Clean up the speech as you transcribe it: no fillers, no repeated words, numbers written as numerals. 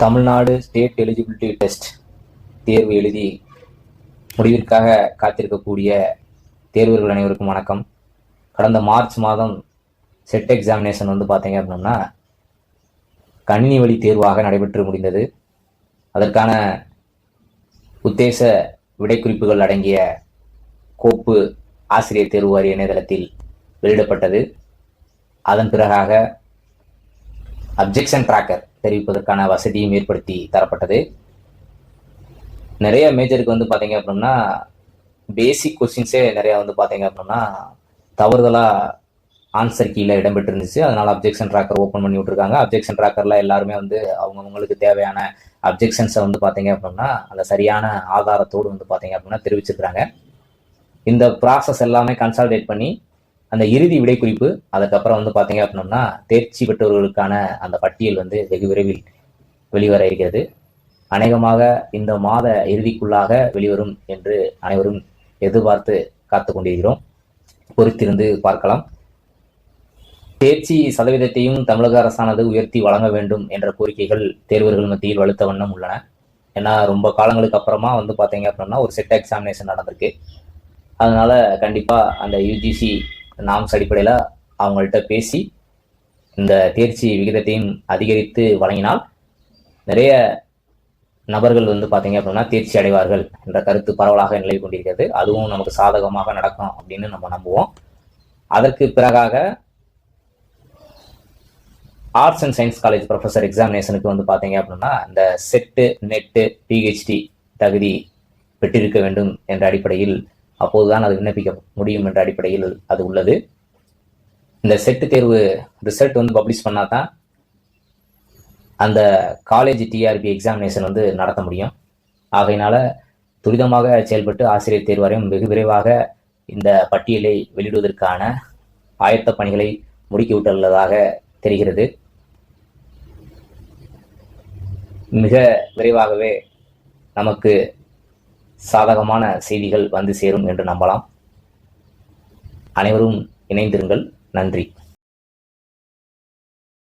Tamil Nadu state eligibility test தேர்வு எழுதி முடிவிற்காக காத்திருக்கக்கூடிய தேர்வர்கள் அனைவருக்கும் வணக்கம். கடந்த மார்ச் மாதம் செட் எக்ஸாமினேஷன் பார்த்தீங்க அப்படின்னா கணினி வழி தேர்வாக நடைபெற்று முடிந்தது. அதற்கான உத்தேச விடைக்குறிப்புகள் அடங்கிய கோப்பு ஆசிரியர் தேர்வு வாரிய இணையதளத்தில் வெளியிடப்பட்டது. அதன் பிறகாக அப்ஜெக்ஷன் ட்ராக்கர் தெரிவிப்பதற்கான வசதியும் ஏற்படுத்தி தரப்பட்டது. நிறைய மேஜருக்கு பார்த்தீங்க அப்படின்னா பேசிக் கொஸ்டின்ஸே நிறையா பார்த்தீங்க அப்படின்னா தவறுதலாக ஆன்சர் கீழே இடம்பெற்றிருந்துச்சு. அதனால் அப்ஜெக்ஷன் ட்ராக்கர் ஓப்பன் பண்ணி விட்டுருக்காங்க. அப்ஜெக்ஷன் ட்ராக்கரில் எல்லாருமே அவங்களுக்கு தேவையான அப்ஜெக்ஷன்ஸை பார்த்தீங்க அப்படின்னா அந்த சரியான ஆதாரத்தோடு பார்த்தீங்க அப்படின்னா தெரிவிச்சிருக்கிறாங்க. இந்த ப்ராசஸ் எல்லாமே கன்சால்டேட் பண்ணி அந்த இறுதி விடைக்குறிப்பு அதுக்கப்புறம் பார்த்தீங்க அப்படின்னா தேர்ச்சி பெற்றவர்களுக்கான அந்த பட்டியல் வெகு விரைவில் வெளிவர இருக்கிறது. அநேகமாக இந்த மாத இறுதிக்குள்ளாக வெளிவரும் என்று அனைவரும் எதிர்பார்த்து காத்து கொண்டிருக்கிறோம். பொறுத்திருந்து பார்க்கலாம். தேர்ச்சி சதவீதத்தையும் தமிழக அரசானது உயர்த்தி வழங்க வேண்டும் என்ற கோரிக்கைகள் தேர்வர்கள் மத்தியில் வலுத்த வண்ணம் உள்ளன. ஏன்னா ரொம்ப காலங்களுக்கு அப்புறமா பார்த்தீங்க அப்படின்னா ஒரு செட் எக்ஸாமினேஷன் நடந்திருக்கு. அதனால கண்டிப்பாக அந்த யூஜிசி நாம்ஸ் அடிப்படையில் அவங்கள்ட்ட பேசி இந்த தேர்ச்சி விகிதத்தையும் அதிகரித்து வழங்கினால் நிறைய நபர்கள் பார்த்தீங்க அப்படின்னா தேர்ச்சி அடைவார்கள் என்ற கருத்து பரவலாக நிலவி கொண்டிருக்கிறது. அதுவும் நமக்கு சாதகமாக நடக்கும் அப்படின்னு நம்ம நம்புவோம். அதற்கு பிறகாக arts and science college professor எக்ஸாமினேஷனுக்கு பார்த்தீங்க அப்படின்னா இந்த செட்டு நெட்டு பிஹெச்டி தகுதி பெற்றிருக்க வேண்டும் என்ற அடிப்படையில் அப்போதுதான் அது விண்ணப்பிக்க முடியும் என்ற அடிப்படையில் அது உள்ளது. இந்த செட்டு தேர்வு ரிசல்ட் பப்ளிஷ் பண்ணாதான் அந்த காலேஜ் டிஆர்பி எக்ஸாமினேஷன் நடத்த முடியும். ஆகையினால துரிதமாக செயல்பட்டு ஆசிரியர் தேர்வாரியம் வெகு விரைவாக இந்த பட்டியலை வெளியிடுவதற்கான ஆயத்த பணிகளை முடுக்கிவிட்டுள்ளதாக தெரிகிறது. மிக விரைவாகவே நமக்கு சாதகமான செய்திகள் சேரும் என்று நம்பலாம். அனைவரும் இணைந்திருங்கள். நன்றி.